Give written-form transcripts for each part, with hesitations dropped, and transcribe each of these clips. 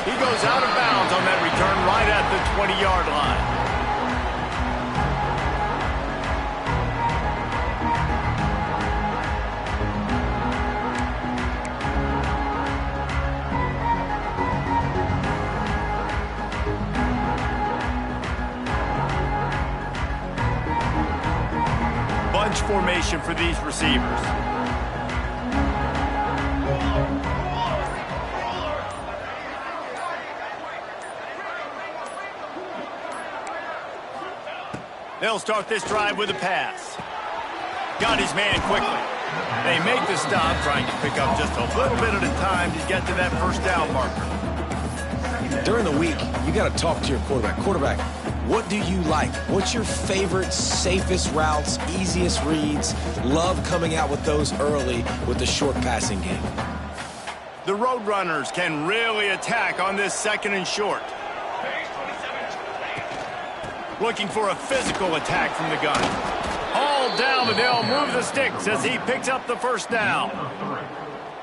He goes out of bounds on that return right at the 20-yard line. Bunch formation for these receivers. They'll start this drive with a pass. Got his man quickly. They make the stop, trying to pick up just a little bit at a time to get to that first down marker. During the week, you got to talk to your quarterback. Quarterback, what do you like? What's your favorite, safest routes, easiest reads? Love coming out with those early with the short passing game. The Roadrunners can really attack on this second and short. Looking for a physical attack from the gun. All down, but they'll move the sticks as he picks up the first down.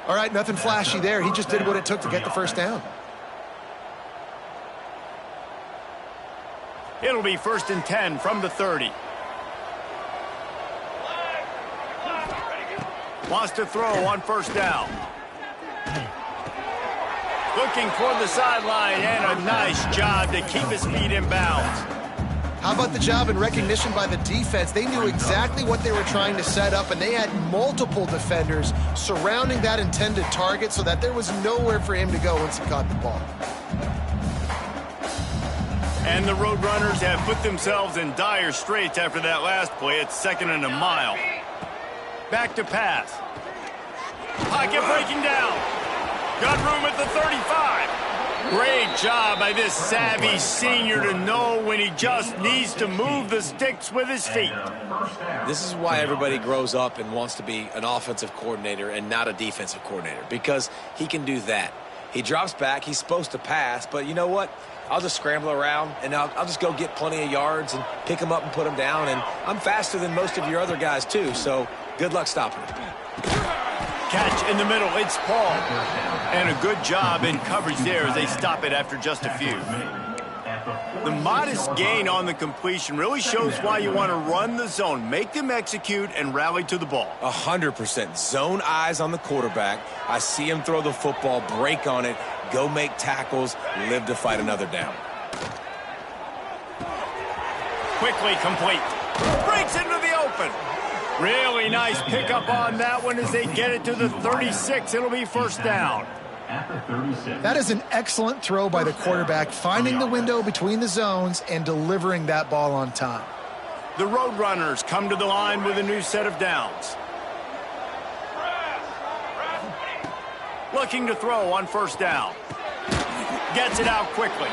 All right, nothing flashy there. He just did what it took to get the first down. It'll be 1st and 10 from the 30. Wants to throw on first down. Looking toward the sideline, and a nice job to keep his feet in bounds. How about the job and recognition by the defense? They knew exactly what they were trying to set up, and they had multiple defenders surrounding that intended target so that there was nowhere for him to go once he caught the ball. And the Roadrunners have put themselves in dire straits after that last play. It's 2nd and a mile. Back to pass. Pocket breaking down. Got room at the 35. Great job by this savvy senior to know when he just needs to move the sticks with his feet. This is why everybody grows up and wants to be an offensive coordinator and not a defensive coordinator, because he can do that. He drops back. He's supposed to pass, but you know what? I'll just scramble around, and I'll just go get plenty of yards and pick them up and put them down, and I'm faster than most of your other guys, too, so good luck stopping him. Catch in the middle. It's Paul. And a good job in coverage there as they stop it after just a few. The modest gain on the completion really shows why you want to run the zone. Make them execute and rally to the ball. 100%. Zone eyes on the quarterback. I see him throw the football, break on it, go make tackles, live to fight another down. Quickly complete. Breaks into the open. Really nice pickup on that one as they get it to the 36. It'll be first down. That is an excellent throw by the quarterback, finding the window between the zones and delivering that ball on time. The Roadrunners come to the line with a new set of downs. Looking to throw on first down. Gets it out quickly.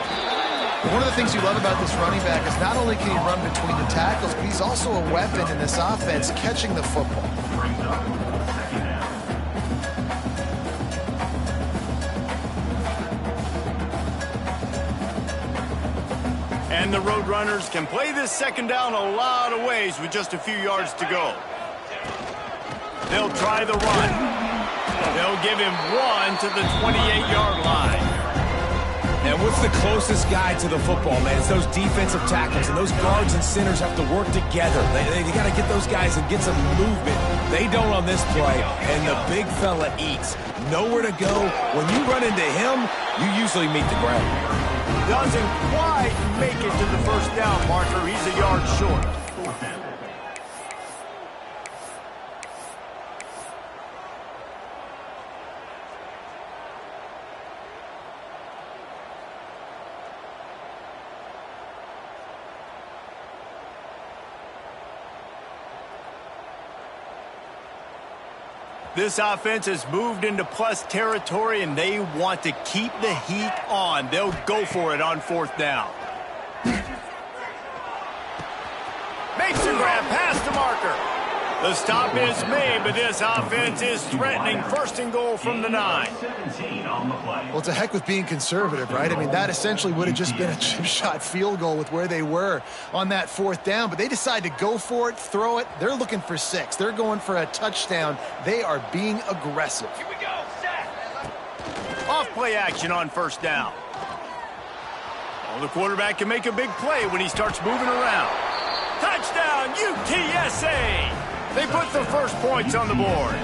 One of the things you love about this running back is not only can he run between the tackles, but he's also a weapon in this offense, catching the football. And the Roadrunners can play this second down a lot of ways with just a few yards to go. They'll try the run. They'll give him one to the 28-yard line. And what's the closest guy to the football, man? It's those defensive tackles, and those guards and centers have to work together. They got to get those guys and get some movement. They don't on this play, and the big fella eats. Nowhere to go. When you run into him, you usually meet the ground. Doesn't quite make it to the first down marker. He's a yard short. This offense has moved into plus territory, and they want to keep the heat on. They'll go for it on fourth down. Makes the grab past the marker. The stop is made, but this offense is threatening first and goal from the 9. Well, it's a heck with being conservative, right? I mean, that essentially would have just been a chip shot field goal with where they were on that fourth down, but they decide to go for it, throw it. They're looking for 6. They're going for a touchdown. They are being aggressive. Off play action on first down. Well, the quarterback can make a big play when he starts moving around. Touchdown, UTSA! They put the first points on the board.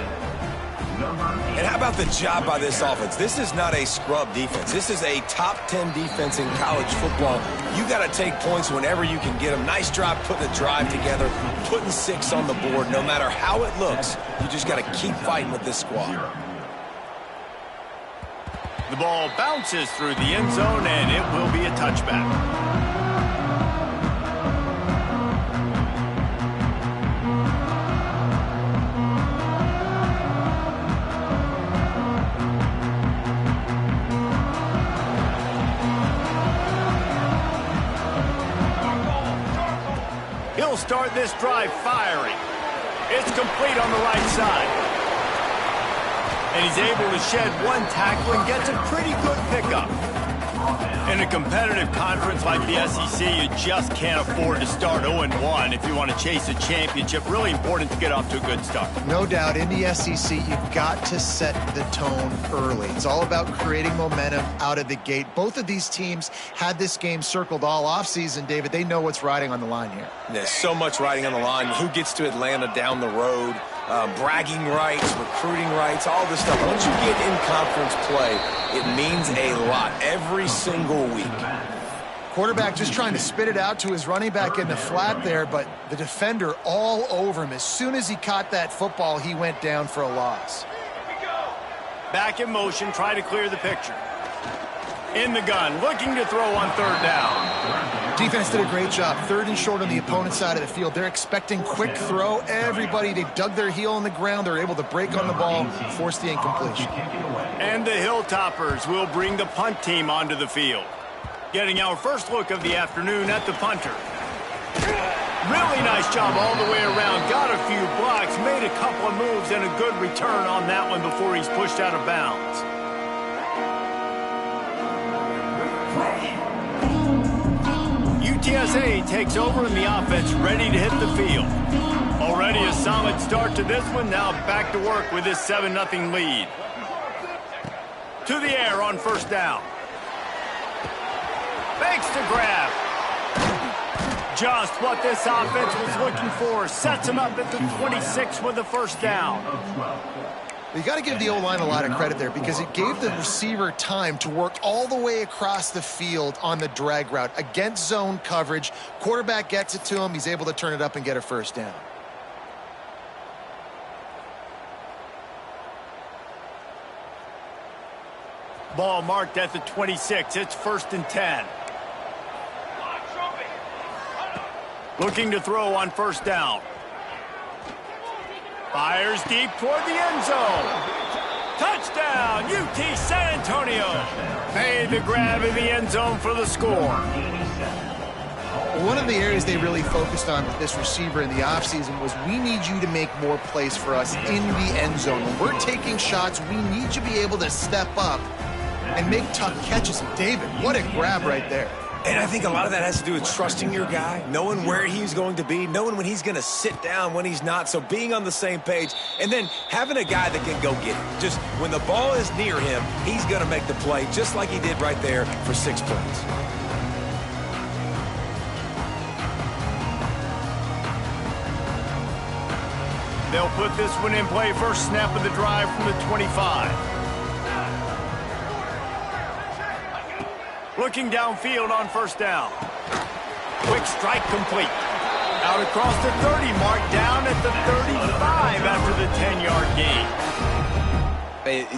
And how about the job by this offense? This is not a scrub defense. This is a top 10 defense in college football. You got to take points whenever you can get them. Nice job putting a drive together, putting 6 on the board. No matter how it looks, you just got to keep fighting with this squad. The ball bounces through the end zone, and it will be a touchback. He'll start this drive firing. It's complete on the right side. And he's able to shed one tackle and gets a pretty good pickup. In a competitive conference like the SEC, you just can't afford to start 0-1 if you want to chase a championship. Really important to get off to a good start. No doubt, in the SEC, you've got to set the tone early. It's all about creating momentum out of the gate. Both of these teams had this game circled all offseason, David. They know what's riding on the line here. There's so much riding on the line. Who gets to Atlanta down the road? Bragging rights, recruiting rights, all this stuff. Once you get in conference play, it means a lot every single week. Quarterback just trying to spit it out to his running back in the flat there, but the defender all over him. As soon as he caught that football, he went down for a loss. Back in motion, try to clear the picture. In the gun, looking to throw on third down. Defense did a great job. 3rd and short on the opponent's side of the field. They're expecting quick throw. Everybody, they dug their heel on the ground. They're able to break on the ball, force the incompletion. And the Hilltoppers will bring the punt team onto the field. Getting our first look of the afternoon at the punter. Really nice job all the way around. Got a few blocks, made a couple of moves, and a good return on that one before he's pushed out of bounds. UTSA takes over in the offense, ready to hit the field. Already a solid start to this one. Now back to work with this 7-0 lead. To the air on first down. Fakes to grab. Just what this offense was looking for. Sets him up at the 26 with the first down. You got to give the O-line a lot of credit there because it gave the receiver time to work all the way across the field on the drag route against zone coverage. Quarterback gets it to him. He's able to turn it up and get a first down. Ball marked at the 26. It's 1st and 10. Looking to throw on first down. Fires deep toward the end zone. Touchdown, UT San Antonio. Made the grab in the end zone for the score. One of the areas they really focused on with this receiver in the offseason was we need you to make more plays for us in the end zone. When we're taking shots, we need you to be able to step up and make tough catches. And David, what a grab right there. And I think a lot of that has to do with trusting your guy, knowing where he's going to be, knowing when he's going to sit down, when he's not. So being on the same page, and then having a guy that can go get it. Just when the ball is near him, he's going to make the play, just like he did right there for 6 points. They'll put this one in play. First snap of the drive from the 25. Looking downfield on first down. Quick strike complete. Out across the 30 mark, down at the 35 after the 10-yard gain.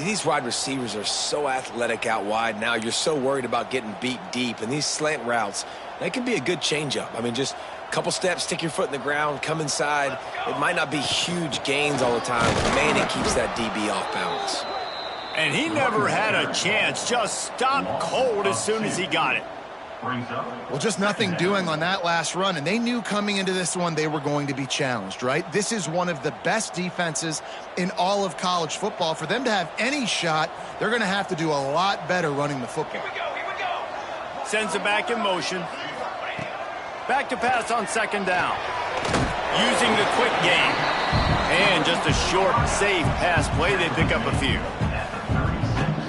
These wide receivers are so athletic out wide now. You're so worried about getting beat deep. And these slant routes, they can be a good changeup. I mean, just a couple steps, stick your foot in the ground, come inside. It might not be huge gains all the time, but man, it keeps that DB off balance. And he never had a chance. Just stopped cold as soon as he got it. Well, just nothing doing on that last run, and they knew coming into this one they were going to be challenged, right? This is one of the best defenses in all of college football. For them to have any shot, they're going to have to do a lot better running the football. Here we go. Sends it back in motion. Back to pass on second down. Using the quick game. And just a short, safe pass play. They pick up a few.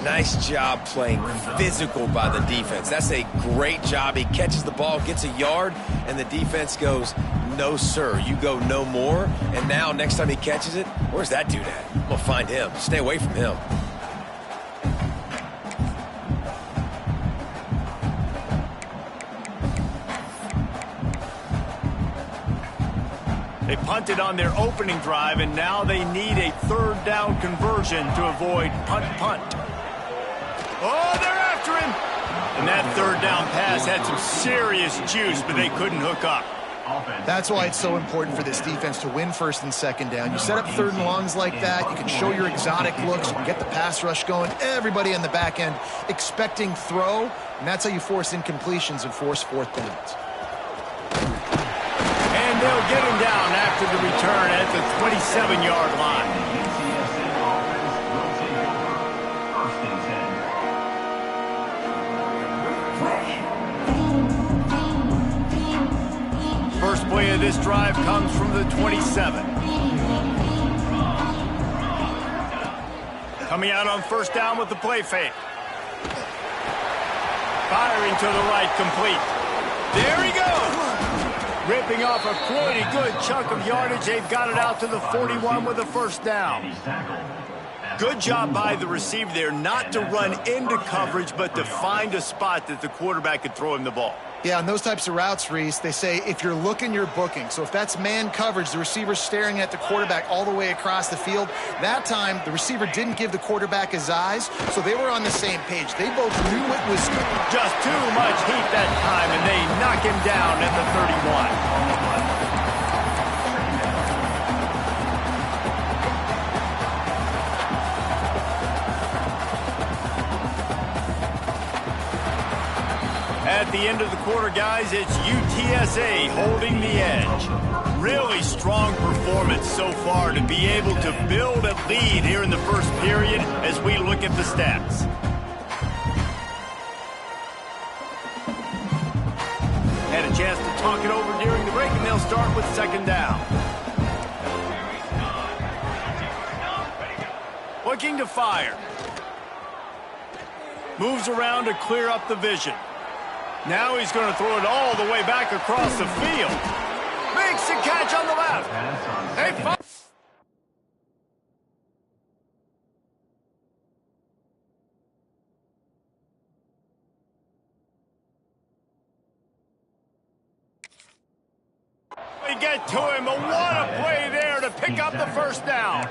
Nice job playing physical by the defense. That's a great job. He catches the ball, gets a yard, and the defense goes, no, sir, you go no more. And now next time he catches it, where's that dude at? I'm going to find him. Stay away from him. They punted on their opening drive, and now they need a third down conversion to avoid punt. Oh, they're after him. And that third down pass had some serious juice, but they couldn't hook up. That's why it's so important for this defense to win first and second down. You set up third and longs like that, you can show your exotic looks, you can get the pass rush going, everybody on the back end expecting throw, and that's how you force incompletions and force fourth downs. And they'll get him down after the return at the 27-yard line. First play of this drive comes from the 27. Coming out on first down with the play fake. Firing to the right, complete. There he goes. Ripping off a pretty good chunk of yardage. They've got it out to the 41 with a first down. Good job by the receiver there not to run into coverage, but to find a spot that the quarterback could throw him the ball. Yeah, on those types of routes, Reese, they say if you're looking, you're booking. So if that's man coverage, the receiver's staring at the quarterback all the way across the field. That time, the receiver didn't give the quarterback his eyes, so they were on the same page. They both knew it was just too much heat that time, and they knock him down at the 31. At the end of the quarter, guys, it's UTSA holding the edge. Really strong performance so far to be able to build a lead here in the first period as we look at the stats. Had a chance to talk it over during the break, and they'll start with second down. Looking to fire. Moves around to clear up the vision. Now he's going to throw it all the way back across the field. Makes the catch on the left. We get to him, but what a play there to pick up the first down.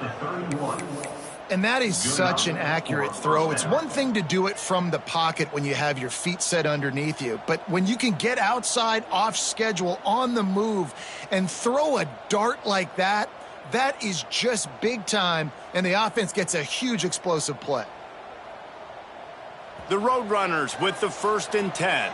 And that is such an accurate throw. It's one thing to do it from the pocket when you have your feet set underneath you, but when you can get outside, off schedule, on the move, and throw a dart like that, that is just big time, and the offense gets a huge explosive play. The Roadrunners with the 1st and 10.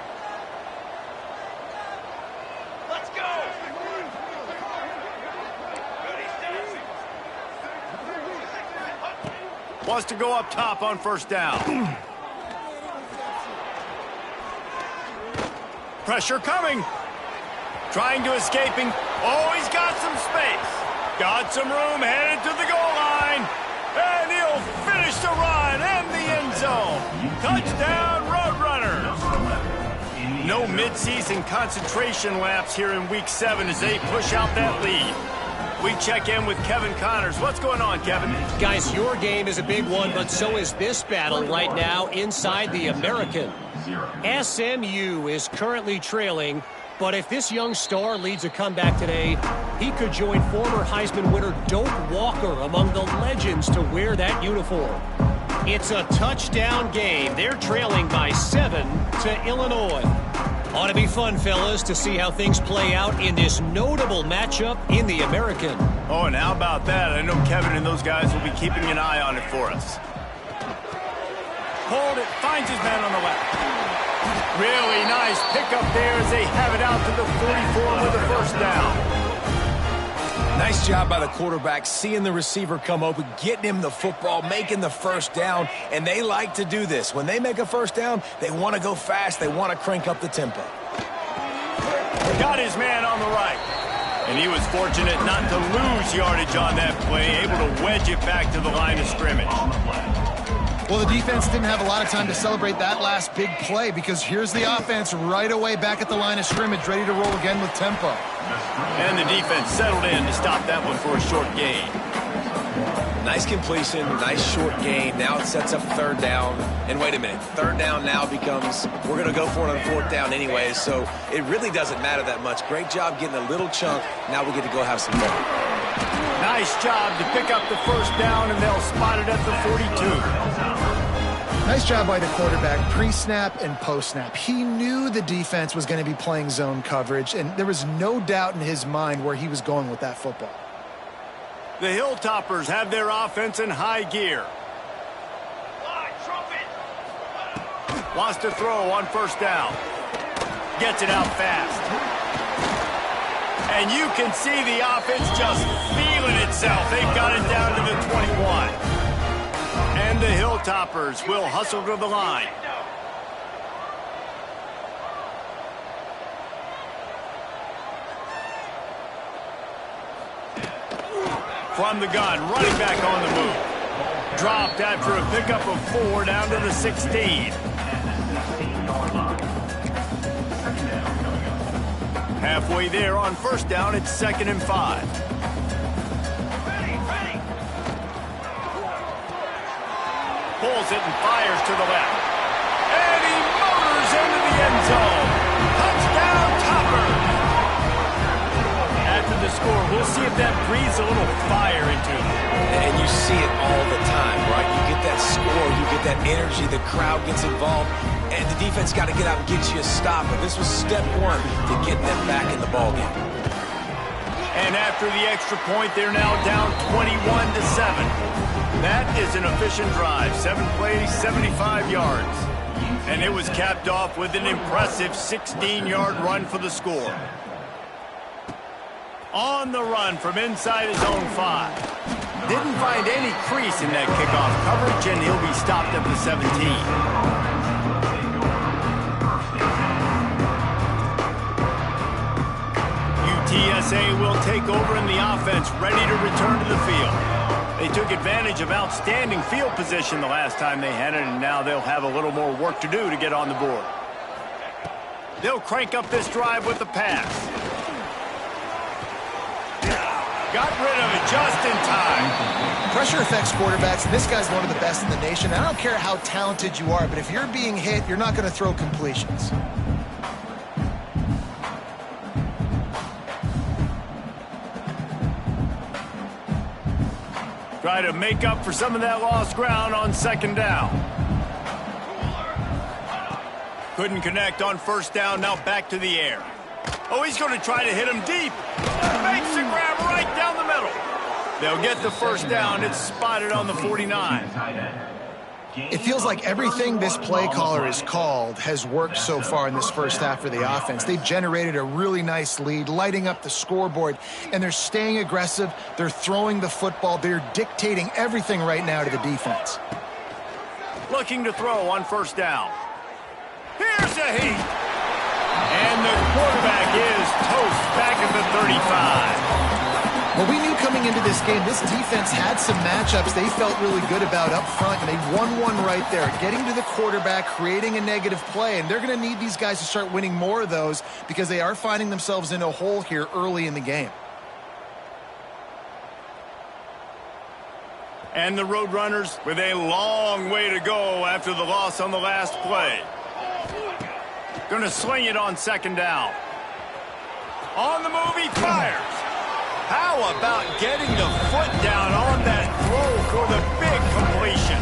Wants to go up top on first down. Pressure coming. Trying to escaping. Oh, he's got some space. Got some room, headed to the goal line. And he'll finish the run and the end zone. Touchdown, Roadrunners. No midseason concentration laps here in Week 7 as they push out that lead. We check in with Kevin Connors. What's going on, Kevin? Guys, your game is a big one, but so is this battle right now inside the American. SMU is currently trailing, but if this young star leads a comeback today, he could join former Heisman winner Doak Walker among the legends to wear that uniform. It's a touchdown game. They're trailing by 7 to Illinois. Ought to be fun, fellas, to see how things play out in this notable matchup in the American. Oh, and how about that? I know Kevin and those guys will be keeping an eye on it for us. Hold it, finds his man on the left. Really nice pickup there as they have it out to the 44 with a first down. Nice job by the quarterback, seeing the receiver come open, getting him the football, making the first down, and they like to do this. When they make a first down, they want to go fast. They want to crank up the tempo. Got his man on the right. And he was fortunate not to lose yardage on that play, able to wedge it back to the line of scrimmage. Well, the defense didn't have a lot of time to celebrate that last big play because here's the offense right away back at the line of scrimmage, ready to roll again with tempo. And the defense settled in to stop that one for a short gain. Nice completion, nice short gain. Now it sets up third down. And wait a minute, third down now becomes, we're going to go for it on fourth down anyway, so it really doesn't matter that much. Great job getting a little chunk. Now we get to go have some fun. Nice job to pick up the first down, and they'll spot it at the 42. Nice job by the quarterback, pre-snap and post-snap. He knew the defense was going to be playing zone coverage, and there was no doubt in his mind where he was going with that football. The Hilltoppers have their offense in high gear. Wants to throw on first down. Gets it out fast. And you can see the offense just feeling itself. They've got it down to the 21. And the Hilltoppers will hustle to the line. From the gun, running back on the move. Dropped after a pickup of 4 down to the 16. Halfway there on first down, it's 2nd and 5. Pulls it and fires to the left. And he motors into the end zone. Touchdown, Toppers! After the score, we'll see if that breathes a little fire into them. And you see it all the time, right? You get that score, you get that energy, the crowd gets involved, and the defense got to get out and get you a stop. But this was step one to getting them back in the ballgame. And after the extra point, they're now down 21-7. That is an efficient drive. 7 plays, 75 yards. And it was capped off with an impressive 16-yard run for the score. On the run from inside his own 5. Didn't find any crease in that kickoff coverage, and he'll be stopped at the 17. UTSA will take over in the offense, ready to return to the field. They took advantage of outstanding field position the last time they had it, and now they'll have a little more work to do to get on the board. They'll crank up this drive with the pass. Got rid of it just in time. Pressure affects quarterbacks, and this guy's one of the best in the nation. I don't care how talented you are, but if you're being hit, you're not going to throw completions. Try to make up for some of that lost ground on 2nd down. Couldn't connect on first down, now back to the air. Oh, he's going to try to hit him deep. Makes the grab right down the middle. They'll get the first down. It's spotted on the 49. It feels like everything this play caller has called has worked so far in this first half for the offense. They've generated a really nice lead, lighting up the scoreboard, and they're staying aggressive. They're throwing the football. They're dictating everything right now to the defense. Looking to throw on first down. Here's a heat. And the quarterback is toast back at the 35. Well, we knew coming into this game, this defense had some matchups they felt really good about up front, and they won one right there, getting to the quarterback, creating a negative play, and they're going to need these guys to start winning more of those because they are finding themselves in a hole here early in the game. And the Roadrunners with a long way to go after the loss on the last play. Going to sling it on 2nd down. On the move, he fires. How about getting the foot down on that throw for the big completion?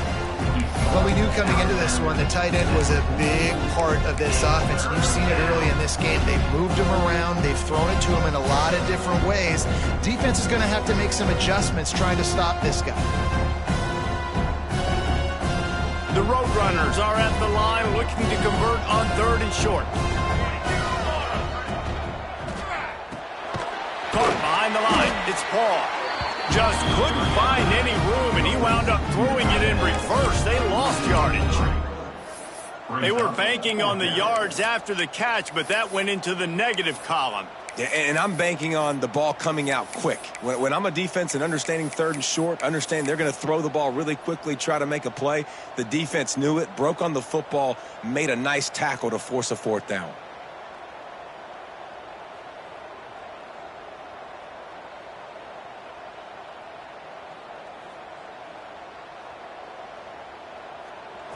Well, we knew coming into this one, the tight end was a big part of this offense. You've seen it early in this game. They've moved him around. They've thrown it to him in a lot of different ways. Defense is going to have to make some adjustments trying to stop this guy. The Roadrunners are at the line looking to convert on 3rd and short. Caught behind the line. It's Paul. Just couldn't find any room, and he wound up throwing it in reverse. They lost yardage. They were banking on the yards after the catch, but that went into the negative column. Yeah, and I'm banking on the ball coming out quick. When I'm a defense and understanding third and short, understand they're going to throw the ball really quickly, try to make a play. The defense knew it, broke on the football, made a nice tackle to force a fourth down.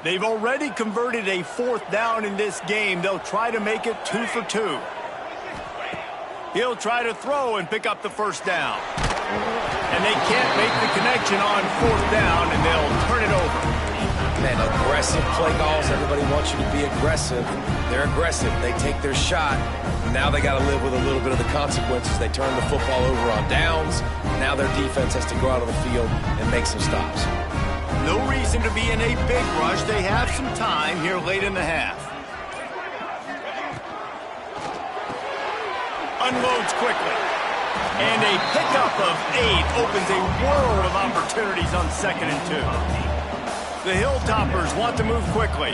They've already converted a fourth down in this game. They'll try to make it 2 for 2. He'll try to throw and pick up the first down. And they can't make the connection on fourth down, and they'll turn it over. Man, aggressive play calls. Everybody wants you to be aggressive. They're aggressive. They take their shot. Now they got to live with a little bit of the consequences. They turn the football over on downs. Now their defense has to go out of the field and make some stops. No reason to be in a big rush. They have some time here late in the half. Unloads quickly. And a pickup of 8 opens a world of opportunities on 2nd and 2. The Hilltoppers want to move quickly.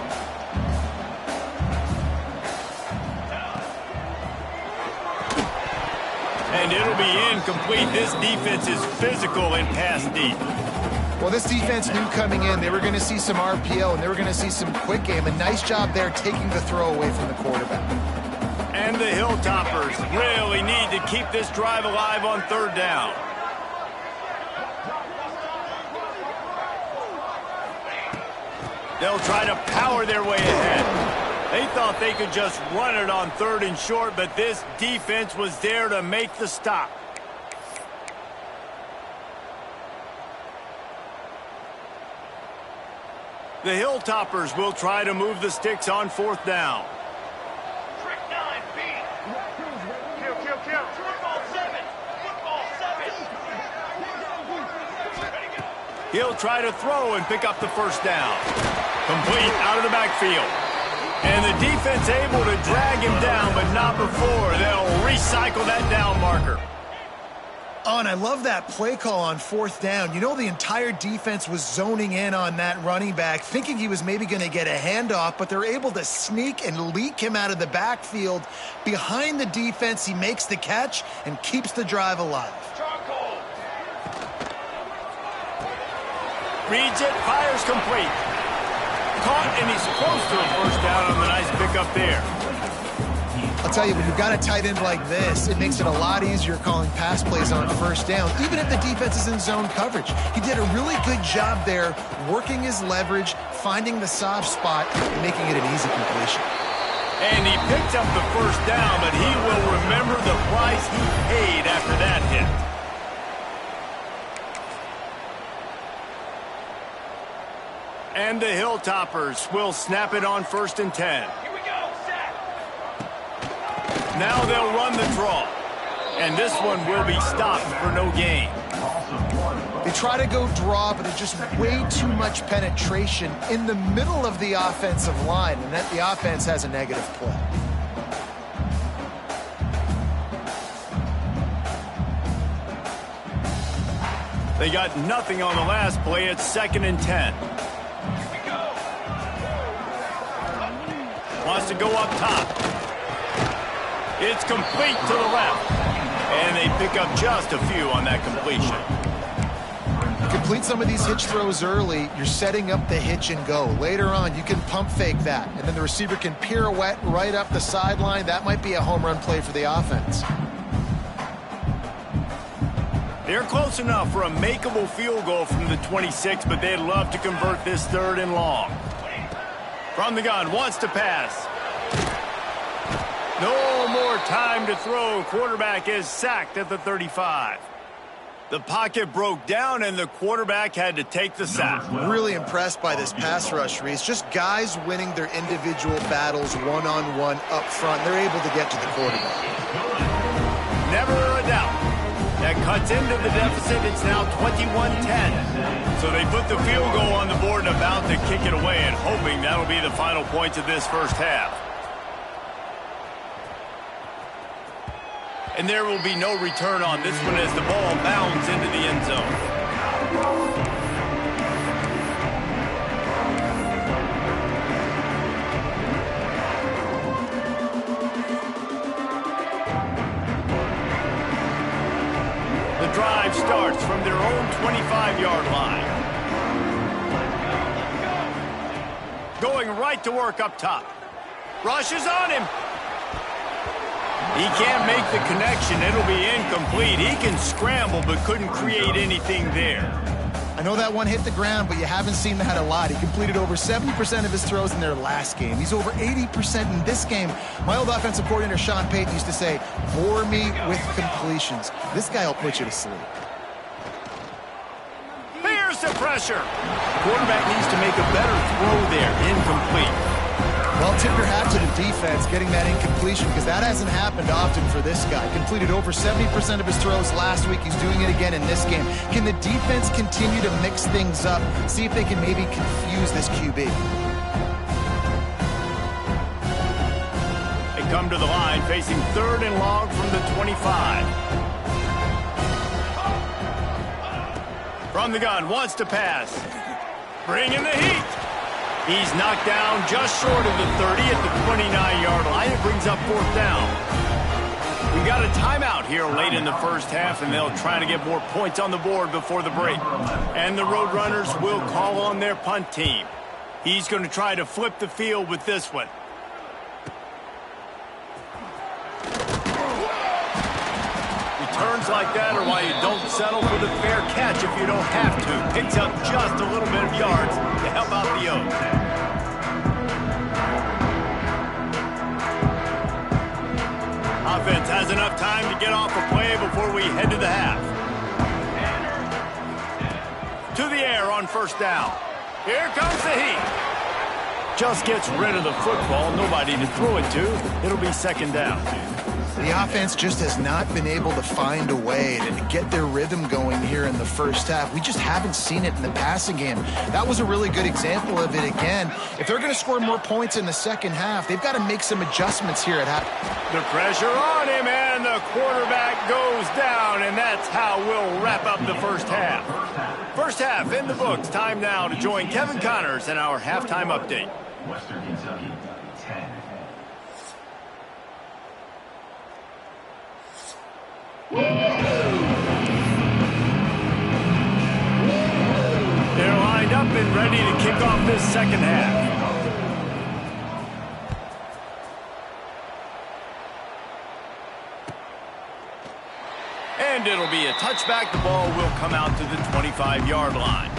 And it'll be incomplete. This defense is physical and pass deep. Well, this defense knew coming in they were going to see some RPO and they were going to see some quick game. A nice job there taking the throw away from the quarterback. And the Hilltoppers really need to keep this drive alive on 3rd down. They'll try to power their way ahead. They thought they could just run it on 3rd and short, but this defense was there to make the stop. The Hilltoppers will try to move the sticks on 4th down. Trick 9B. Kill. Football 7. He'll try to throw and pick up the first down. Complete out of the backfield. And the defense able to drag him down, but not before they'll recycle that down marker. Oh, and I love that play call on 4th down. You know, the entire defense was zoning in on that running back, thinking he was maybe going to get a handoff, but they're able to sneak and leak him out of the backfield. Behind the defense, he makes the catch and keeps the drive alive. Reads it, fires complete. Caught, and he's close to a first down on the nice pickup there. I'll tell you, when you've got a tight end like this, it makes it a lot easier calling pass plays on 1st down, even if the defense is in zone coverage. He did a really good job there, working his leverage, finding the soft spot, and making it an easy completion. And he picked up the first down, but he will remember the price he paid after that hit. And the Hilltoppers will snap it on 1st and 10. Now they'll run the draw. And this one will be stopped for no gain. They try to go draw, but there's just way too much penetration in the middle of the offensive line, and that the offense has a negative play. They got nothing on the last play. It's 2nd and 10. Wants to go up top. It's complete to the left. And they pick up just a few on that completion. Complete some of these hitch throws early, you're setting up the hitch and go. Later on, you can pump fake that, and then the receiver can pirouette right up the sideline. That might be a home run play for the offense. They're close enough for a makeable field goal from the 26, but they'd love to convert this 3rd and long. From the gun, wants to pass. No more time to throw. Quarterback is sacked at the 35. The pocket broke down, and the quarterback had to take the sack. Really impressed by this pass rush, Reese. Just guys winning their individual battles one-on-one up front. They're able to get to the quarterback. Never a doubt. That cuts into the deficit. It's now 21-10. So they put the field goal on the board and about to kick it away, and hoping that'll be the final point of this first half. And there will be no return on this one as the ball bounds into the end zone. drive starts from their own 25-yard line. Going right to work up top. Rushes on him. He can't make the connection. It'll be incomplete. He can scramble but couldn't create anything there. I know that one hit the ground, but you haven't seen that a lot. He completed over 70% of his throws in their last game. He's over 80% in this game. My old offensive coordinator, Sean Payton, used to say, bore me with completions. This guy will put you to sleep. Here's the pressure. The quarterback needs to make a better throw there. Incomplete. Well, tip your hat to the defense getting that incompletion because that hasn't happened often for this guy. Completed over 70% of his throws last week. He's doing it again in this game. Can the defense continue to mix things up? See if they can maybe confuse this QB. They come to the line facing 3rd and long from the 25. From the gun, wants to pass. Bring in the heat. He's knocked down just short of the 30 at the 29-yard line. It brings up 4th down. We got a timeout here late in the first half, and they'll try to get more points on the board before the break. And the Roadrunners will call on their punt team. He's going to try to flip the field with this one. Returns like that are why you don't settle for the fair catch if you don't have to. Picks up just a little bit of yards to help out the Oaks. Offense has enough time to get off a play before we head to the half. To the air on 1st down. Here comes the heat. Just gets rid of the football. Nobody to throw it to. It'll be 2nd down. The offense just has not been able to find a way to get their rhythm going here in the first half. We just haven't seen it in the passing game. That was a really good example of it again. If they're going to score more points in the second half, they've got to make some adjustments here at half. The pressure on him, and the quarterback goes down, and that's how we'll wrap up the first half. First half in the books. Time now to join Kevin Connors in our halftime update. Western Kentucky, 10. They're lined up and ready to kick off this second half. And it'll be a touchback. The ball will come out to the 25-yard line.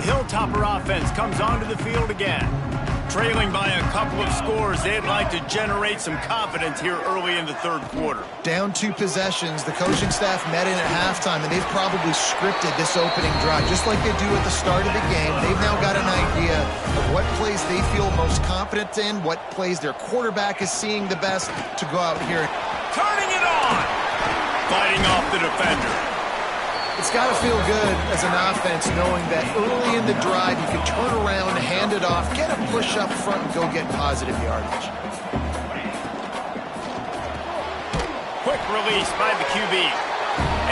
Hilltopper offense comes onto the field again. Trailing by a couple of scores, they'd like to generate some confidence here early in the 3rd quarter. Down 2 possessions, the coaching staff met in at halftime, and they've probably scripted this opening drive, just like they do at the start of the game. They've now got an idea of what plays they feel most confident in, what plays their quarterback is seeing the best to go out here. Turning it on! Fighting off the defender. It's got to feel good as an offense knowing that early in the drive you can turn around, hand it off, get a push up front, and go get positive yardage. Quick release by the QB.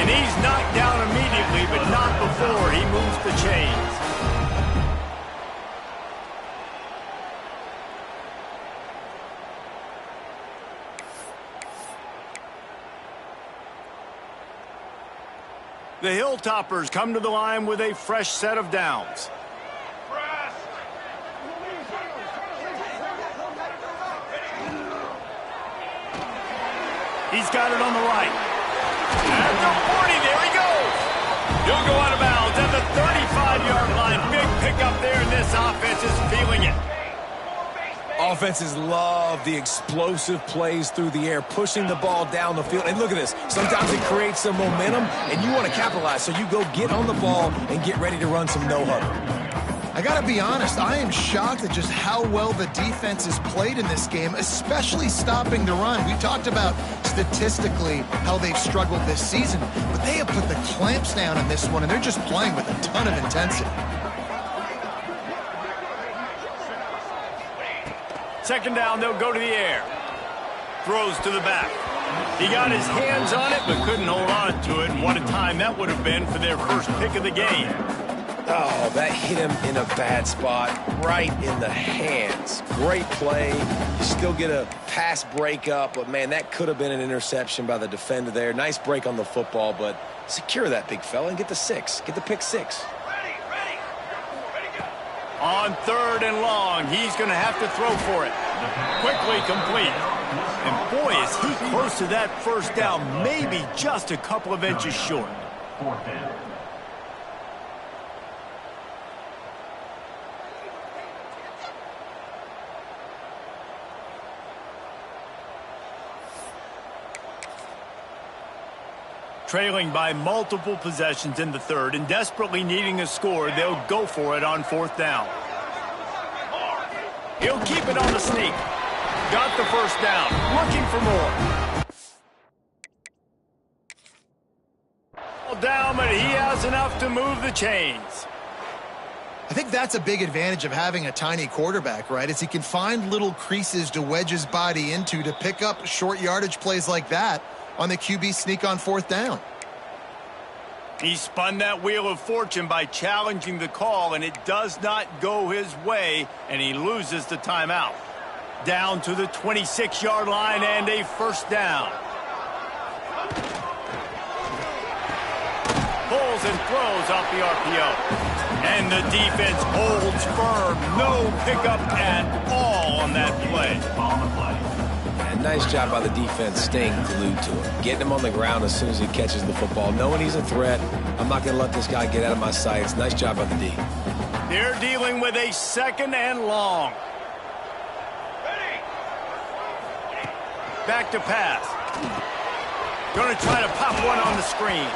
And he's knocked down immediately, but not before he moves the chains. The Hilltoppers come to the line with a fresh set of downs. He's got it on the right. At the 40, there he goes. He'll go out of bounds at the 35-yard line. Big pickup there, and this offense is feeling it. Offenses love the explosive plays through the air, pushing the ball down the field. And look at this. Sometimes it creates some momentum, and you want to capitalize. So you go get on the ball and get ready to run some no-huddle. I got to be honest, I am shocked at just how well the defense has played in this game, especially stopping the run. We talked about statistically how they've struggled this season, but they have put the clamps down in this one, and they're just playing with a ton of intensity. Second down, they'll go to the air. Throws to the back. He got his hands on it, but couldn't hold on to it. And what a time that would have been for their first pick of the game. Oh, that hit him in a bad spot, right in the hands. Great play. You still get a pass breakup, but, man, that could have been an interception by the defender there. Nice break on the football, but secure that big fella and get the 6. Get the pick 6. On 3rd and long, he's going to have to throw for it. Quickly complete. And, boy, is he close to that first down, maybe just a couple of inches short. 4th down. Trailing by multiple possessions in the 3rd and desperately needing a score, they'll go for it on 4th down. He'll keep it on the sneak. Got the first down. Looking for more. Down, but he has enough to move the chains. I think that's a big advantage of having a tiny quarterback, right? Is he can find little creases to wedge his body into to pick up short yardage plays like that on the QB sneak on 4th down. He spun that wheel of fortune by challenging the call, and it does not go his way, and he loses the timeout. Down to the 26-yard line and a first down. Pulls and throws off the RPO. And the defense holds firm. No pickup at all on that play. And nice job by the defense staying glued to him. Getting him on the ground as soon as he catches the football. Knowing he's a threat. I'm not going to let this guy get out of my sights. Nice job by the D. They're dealing with a 2nd and long. Back to pass. Going to try to pop one on the screen.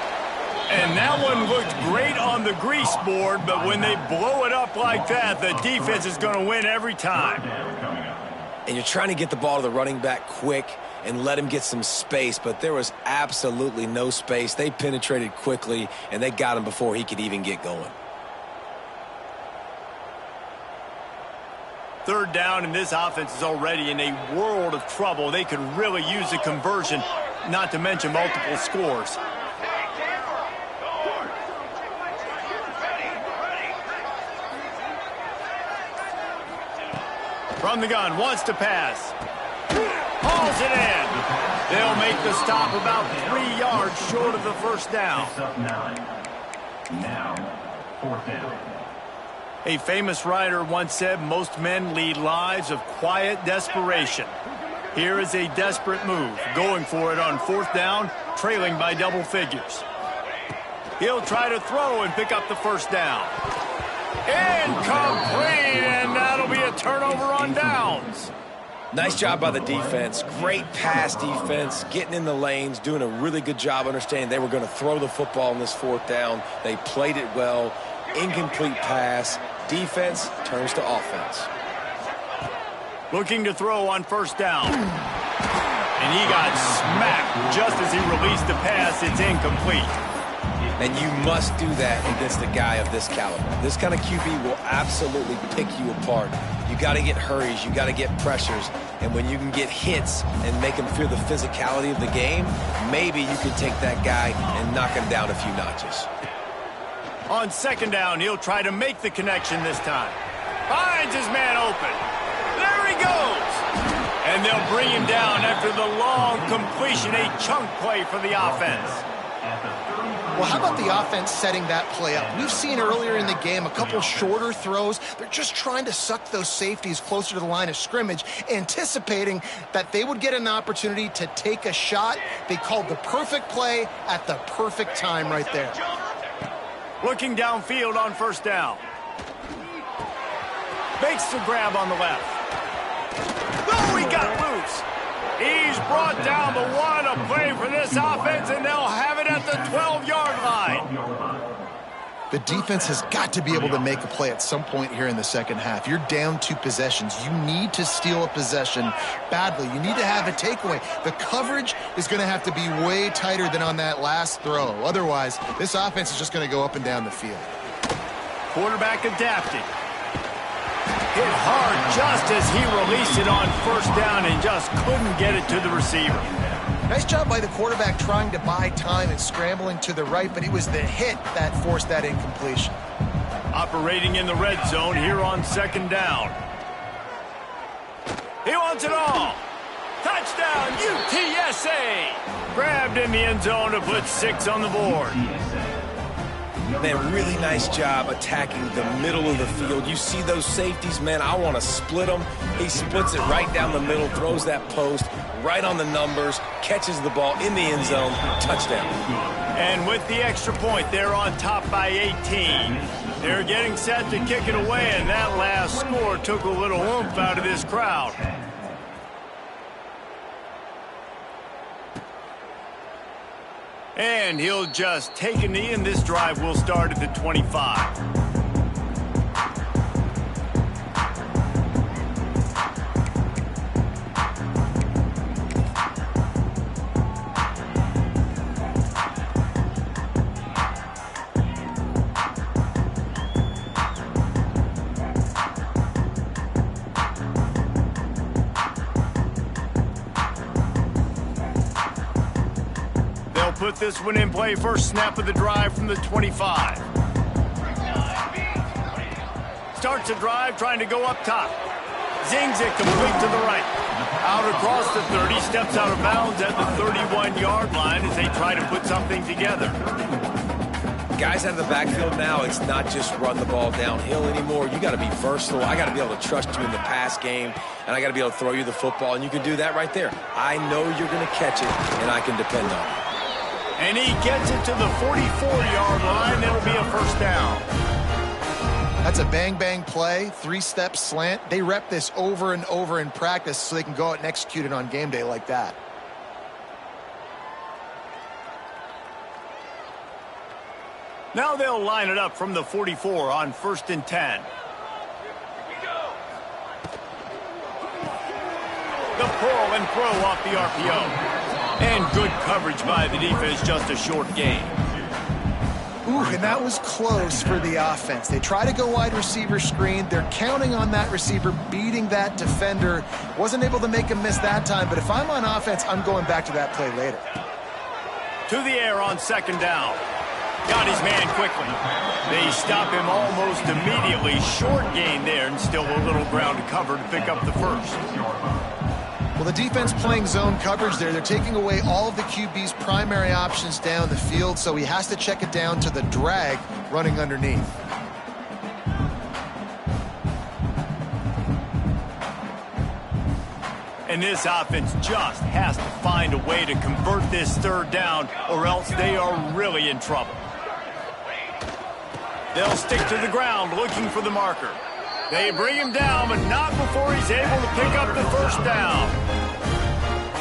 And that one looked great on the grease board, but when they blow it up like that, the defense is going to win every time. And you're trying to get the ball to the running back quick and let him get some space, but there was absolutely no space. They penetrated quickly, and they got him before he could even get going. 3rd down, and this offense is already in a world of trouble. They could really use a conversion, not to mention multiple scores. From the gun, wants to pass. Hauls it in. They'll make the stop about 3 yards short of the first down. Up 9. Now, 4th down. A famous writer once said, most men lead lives of quiet desperation. Here is a desperate move, going for it on 4th down, trailing by double figures. He'll try to throw and pick up the first down. Incomplete, and that'll be a turnover on downs. Nice job by the defense. Great pass defense, getting in the lanes, doing a really good job understanding they were going to throw the football in this 4th down. They played it well. Incomplete pass. Defense turns to offense. Looking to throw on first down. And he got smacked just as he released the pass. It's incomplete. And you must do that against a guy of this caliber. This kind of QB will absolutely pick you apart. You got to get hurries. You got to get pressures. And when you can get hits and make him feel the physicality of the game, maybe you can take that guy and knock him down a few notches. On 2nd down, he'll try to make the connection this time. Finds his man open. There he goes. And they'll bring him down after the long completion, a chunk play for the offense. Well, how about the offense setting that play up? We've seen earlier in the game a couple shorter throws. They're just trying to suck those safeties closer to the line of scrimmage, anticipating that they would get an opportunity to take a shot. They called the perfect play at the perfect time right there. Looking downfield on first down. Makes the grab on the left. Oh, he got loose. He's brought down, but what a play for this offense, and they'll have it at the 12-yard line. The defense has got to be able to make a play at some point here in the second half. You're down 2 possessions. You need to steal a possession badly. You need to have a takeaway. The coverage is going to have to be way tighter than on that last throw. Otherwise, this offense is just going to go up and down the field. Quarterback adapting. Hit hard just as he released it on first down and just couldn't get it to the receiver. Nice job by the quarterback trying to buy time and scrambling to the right, but it was the hit that forced that incompletion. Operating in the red zone here on second down. He wants it all. Touchdown, UTSA! Grabbed in the end zone to put 6 on the board. Man, really nice job attacking the middle of the field. You see those safeties, man, I want to split them. He splits it right down the middle, throws that post, right on the numbers, catches the ball in the end zone, touchdown. And with the extra point, they're on top by 18. They're getting set to kick it away, and that last score took a little oomph out of this crowd. And he'll just take a knee, and this drive will start at the 25. Put this one in play. First snap of the drive from the 25. Starts the drive trying to go up top. Zings it complete to the right. Out across the 30, steps out of bounds at the 31-yard line as they try to put something together. Guys out of the backfield now, it's not just run the ball downhill anymore. You got to be versatile. I got to be able to trust you in the pass game, and I got to be able to throw you the football, and you can do that right there. I know you're going to catch it, and I can depend on it. And he gets it to the 44-yard line. That'll be a first down. That's a bang-bang play, 3-step slant. They rep this over and over in practice so they can go out and execute it on game day like that. Now they'll line it up from the 44 on 1st and 10. The pull and throw off the RPO. And good coverage by the defense, just a short gain. Ooh, and that was close for the offense. They try to go wide receiver screen. They're counting on that receiver beating that defender. Wasn't able to make a miss that time, but if I'm on offense, I'm going back to that play later. To the air on second down. Got his man quickly. They stop him almost immediately. Short gain there, and still a little ground to cover to pick up the first. Well, the defense playing zone coverage there. They're taking away all of the QB's primary options down the field, so he has to check it down to the drag running underneath. And this offense just has to find a way to convert this third down, or else they are really in trouble. They'll stick to the ground looking for the marker. They bring him down, but not before he's able to pick up the first down.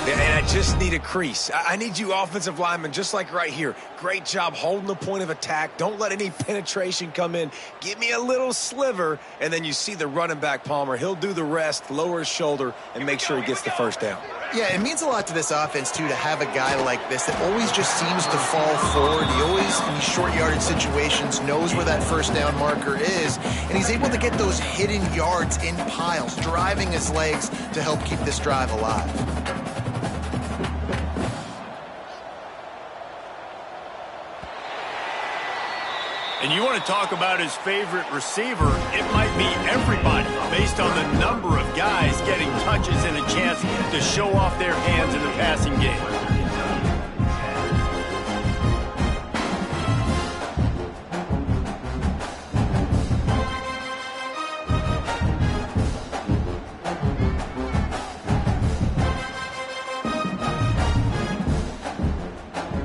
And I just need a crease. I need you offensive linemen, just like right here. Great job holding the point of attack. Don't let any penetration come in. Give me a little sliver, and then you see the running back, Palmer. He'll do the rest, lower his shoulder, and make sure he gets the first down. Yeah, it means a lot to this offense, too, to have a guy like this that always just seems to fall forward. He always, in these short yardage situations, knows where that first down marker is, and he's able to get those hidden yards in piles, driving his legs to help keep this drive alive. And you want to talk about his favorite receiver, it might be everybody based on the number of guys getting touches and a chance to show off their hands in the passing game.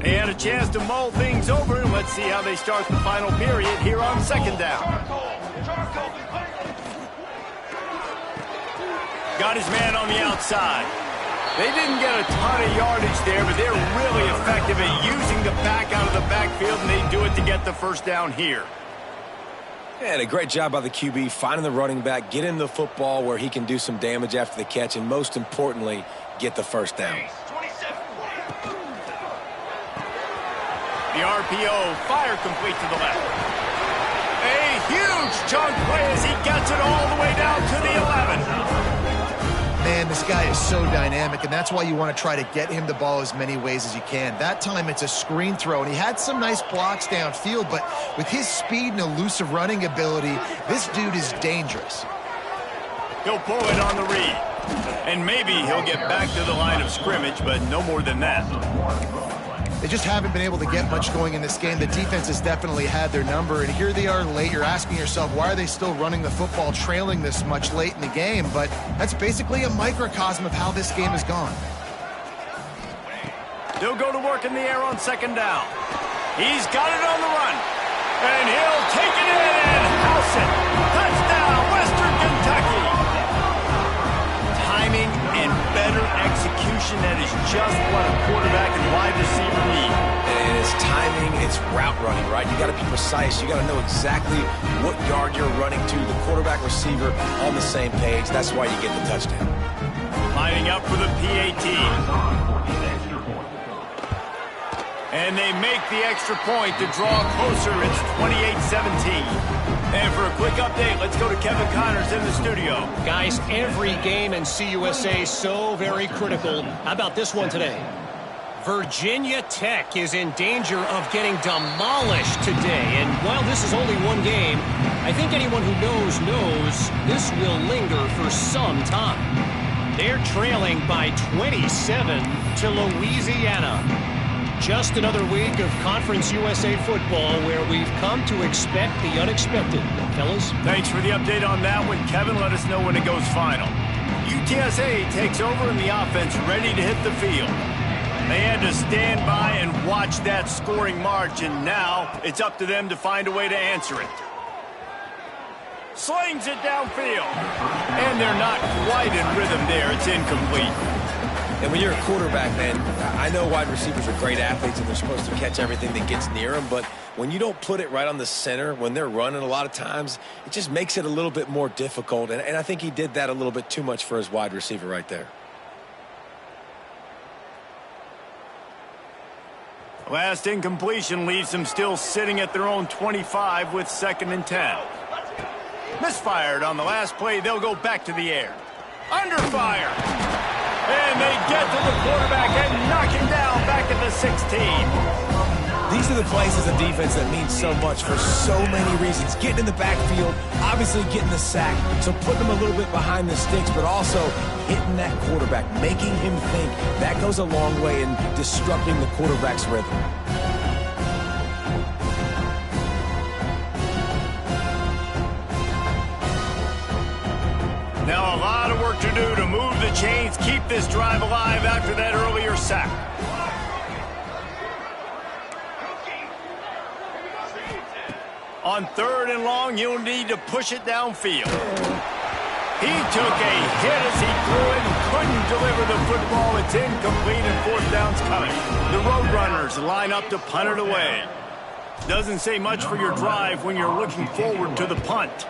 And a chance to mull things over, and let's see how they start the final period here on second down. Got his man on the outside. They didn't get a ton of yardage there, but they're really effective at using the back out of the backfield, and they do it to get the first down here. And a great job by the QB finding the running back, getting the football where he can do some damage after the catch, and most importantly, get the first down. The RPO, fire complete to the left. A huge chunk play as he gets it all the way down to the 11. Man, This guy is so dynamic, and that's why you want to try to get him the ball as many ways as you can. That time it's a screen throw, and he had some nice blocks downfield, but with his speed and elusive running ability, this dude is dangerous. He'll pull it on the read. And maybe he'll get back to the line of scrimmage, but no more than that. They just haven't been able to get much going in this game. The defense has definitely had their number, and here they are late. You're asking yourself, why are they still running the football, trailing this much late in the game? But that's basically a microcosm of how this game has gone. They'll go to work in the air on second down. He's got it on the run. And he'll take it in and house it. Touchdown, Western Kentucky. Timing and better execution, that is just what a quarterback and wide receiver need. And it's timing, it's route running, right? You got to be precise. You got to know exactly what yard you're running to. The quarterback, receiver on the same page. That's why you get the touchdown. Lining up for the PAT. And they make the extra point to draw closer. It's 28-17. And for a quick update, let's go to Kevin Connors in the studio. Guys, every game in CUSA is so very critical. How about this one today? Virginia Tech is in danger of getting demolished today. And while this is only one game, I think anyone who knows this will linger for some time. They're trailing by 27 to Louisiana. Just another week of Conference USA football where we've come to expect the unexpected. Fellas? Thanks for the update on that one, Kevin. Let us know when it goes final. UTSA takes over in the offense, ready to hit the field. They had to stand by and watch that scoring march, and now it's up to them to find a way to answer it. Slings it downfield. And they're not quite in rhythm there. It's incomplete. And when you're a quarterback, man, I know wide receivers are great athletes and they're supposed to catch everything that gets near them, but when you don't put it right on the center, when they're running a lot of times, it just makes it a little bit more difficult. And I think he did that a little bit too much for his wide receiver right there. Last incompletion leaves them still sitting at their own 25 with 2nd and 10. Misfired on the last play. They'll go back to the air. Under fire. And they get to the quarterback and knock him down back at the 16. These are the plays as a defense that mean so much for so many reasons. Getting in the backfield, obviously getting the sack, so putting them a little bit behind the sticks, but also hitting that quarterback, making him think. That goes a long way in disrupting the quarterback's rhythm. Now a lot of work to do to move the chains, keep this drive alive after that earlier sack. On 3rd and long, you'll need to push it downfield. He took a hit as he threw it and couldn't deliver the football. It's incomplete and 4th down's coming. The Roadrunners line up to punt it away. Doesn't say much for your drive when you're looking forward to the punt.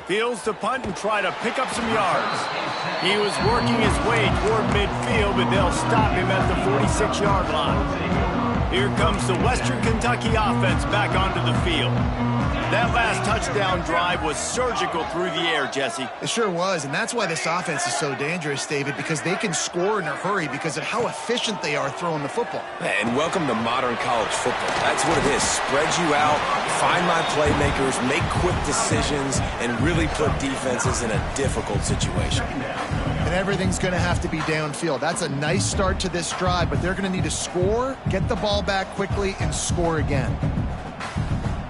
Fields to punt and try to pick up some yards. He was working his way toward midfield, but they'll stop him at the 46-yard line. Here comes the Western Kentucky offense back onto the field. That last touchdown drive was surgical through the air, Jesse. It sure was, and that's why this offense is so dangerous, David, because they can score in a hurry because of how efficient they are throwing the football. And welcome to modern college football. That's what it is. Spread you out, find my playmakers, make quick decisions, and really put defenses in a difficult situation. And everything's going to have to be downfield. That's a nice start to this drive, but they're going to need to score, get the ball back quickly, and score again.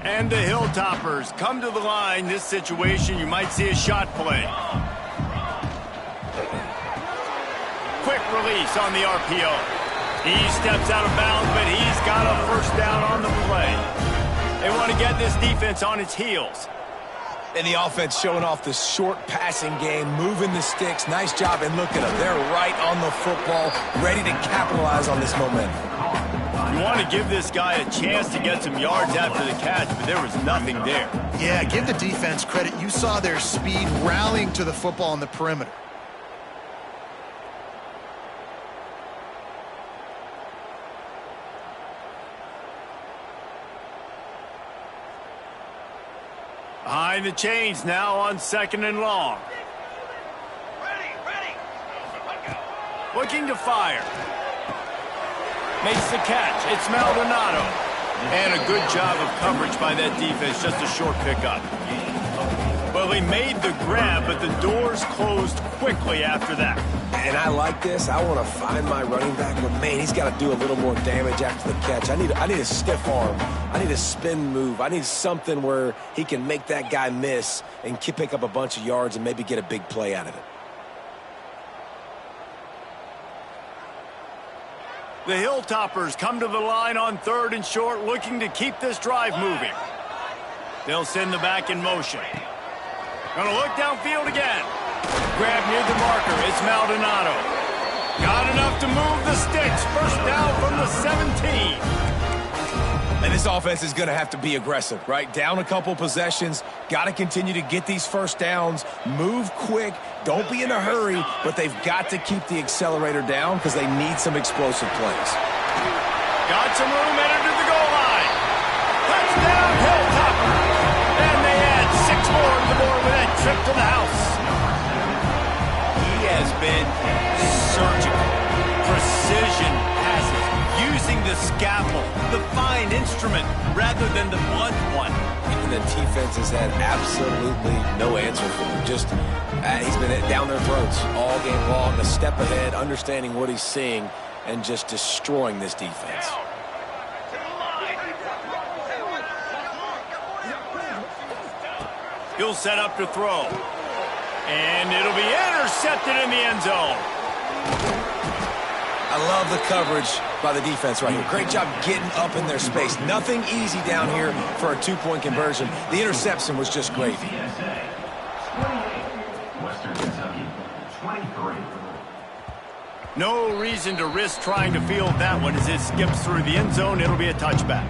And the Hilltoppers come to the line. This situation, you might see a shot play. Quick release on the RPO. He steps out of bounds, but he's got a 1st down on the play. They want to get this defense on its heels. And the offense showing off the short passing game, moving the sticks. Nice job, and look at them. They're right on the football, ready to capitalize on this momentum. You want to give this guy a chance to get some yards after the catch, but there was nothing there. Yeah, give the defense credit. You saw their speed rallying to the football on the perimeter. Behind the chains now on 2nd and long. Ready. Looking to fire. Makes the catch. It's Maldonado. And a good job of coverage by that defense. Just a short pickup. Well, he made the grab, but the doors closed quickly after that. And I like this. I want to find my running back, but man, he's got to do a little more damage after the catch. I need a stiff arm. I need a spin move. I need something where he can make that guy miss and pick up a bunch of yards and maybe get a big play out of it. The Hilltoppers come to the line on 3rd and short, looking to keep this drive moving. They'll send the back in motion. Gonna look downfield again. Grab near the marker. It's Maldonado. Got enough to move the sticks. First down from the 17. And this offense is going to have to be aggressive, right? Down a couple possessions. Got to continue to get these first downs. Move quick. Don't be in a hurry, but they've got to keep the accelerator down because they need some explosive plays. Got some room, entered to the goal line. Touchdown, Hilltopper. And they add 6 more to the board with that trip to the house. He has been surgical. Precision passes. Using the scalpel, the fine instrument, rather than the blunt one. And the defense has had absolutely no answer for him. Just, he's been down their throats all game long, a step ahead, understanding what he's seeing, and just destroying this defense. He'll set up to throw. And it'll be intercepted in the end zone. I love the coverage by the defense right here. Great job getting up in their space. Nothing easy down here for a 2-point conversion. The interception was just gravy. Western Kentucky, 23. No reason to risk trying to field that one as it skips through the end zone. It'll be a touchback.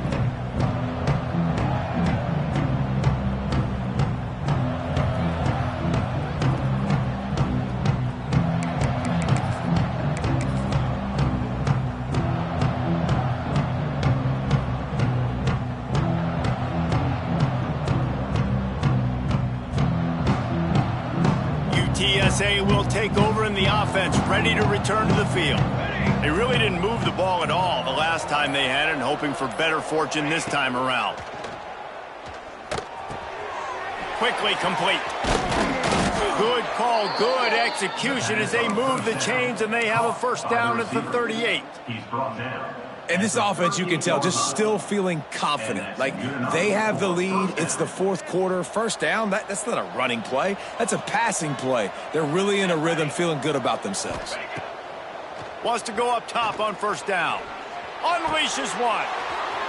TSA will take over in the offense, ready to return to the field. They really didn't move the ball at all the last time they had it, and hoping for better fortune this time around. Quickly complete. Good call, good execution as they move the chains, and they have a first down at the 38. He's brought down. And this offense, you can tell, just still feeling confident. Like, they have the lead. It's the 4th quarter. First down, that's not a running play. That's a passing play. They're really in a rhythm, feeling good about themselves. Wants to go up top on first down. Unleashes one.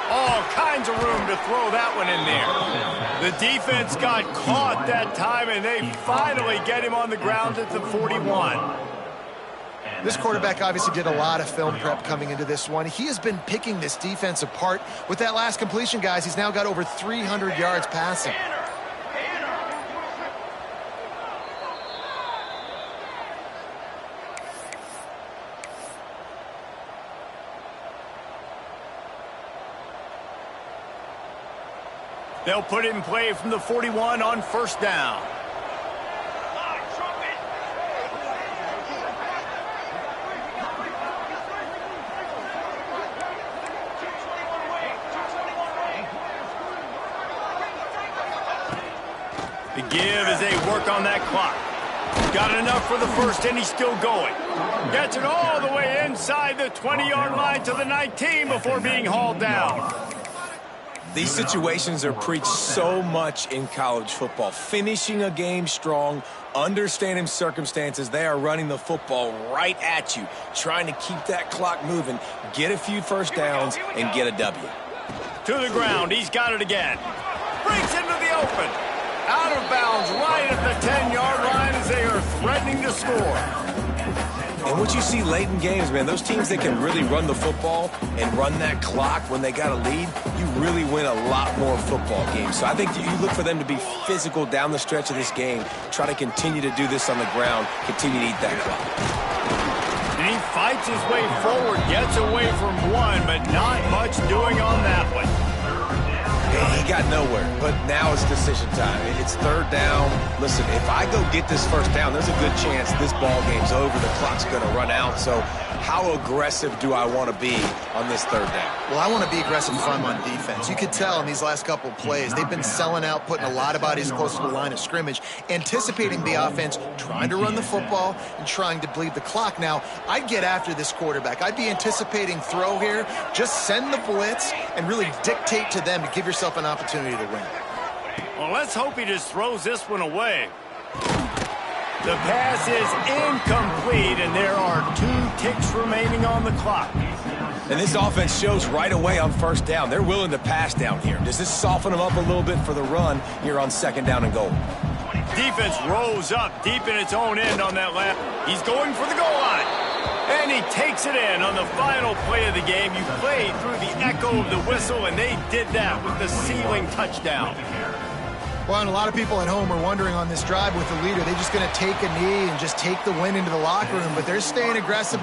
All kinds of room to throw that one in there. The defense got caught that time, and they finally get him on the ground at the 41. This quarterback obviously did a lot of film prep coming into this one. He has been picking this defense apart. With that last completion, guys, he's now got over 300 yards passing. They'll put it in play from the 41 on first down. The give as they work on that clock. Got enough for the first, and he's still going. Gets it all the way inside the 20-yard line to the 19 before being hauled down. These situations are preached so much in college football. Finishing a game strong, understanding circumstances. They are running the football right at you, trying to keep that clock moving, get a few first downs, and get a W. To the ground. He's got it again. Breaks into the open. Out of bounds right at the 10-yard line as they are threatening to score. And what you see late in games, man, those teams that can really run the football and run that clock when they got a lead, you really win a lot more football games. So I think you look for them to be physical down the stretch of this game, try to continue to do this on the ground, continue to eat that clock. And he fights his way forward, gets away from one, but not much doing on that one. He got nowhere, but now it's decision time. It's third down. Listen, if I go get this first down, there's a good chance this ball game's over. The clock's going to run out. So how aggressive do I want to be on this third down? Well, I want to be aggressive from on defense. You could tell in these last couple of plays, they've been selling out, putting a lot of bodies close to the line of scrimmage, anticipating the offense, trying to run the football and trying to bleed the clock. Now, I'd get after this quarterback. I'd be anticipating throw here. Just send the blitz and really dictate to them to give yourself an opportunity to win. Well, let's hope he just throws this one away. The pass is incomplete, and there are 2 ticks remaining on the clock. And this offense shows right away on first down. They're willing to pass down here. Does this soften them up a little bit for the run here on second down and goal? Defense rose up deep in its own end on that last. He's going for the goal line. And he takes it in on the final play of the game. You played through the echo of the whistle, and they did that with the ceiling touchdown. Well, and a lot of people at home are wondering on this drive with the leader, they're just going to take a knee and just take the win into the locker room, but they're staying aggressive.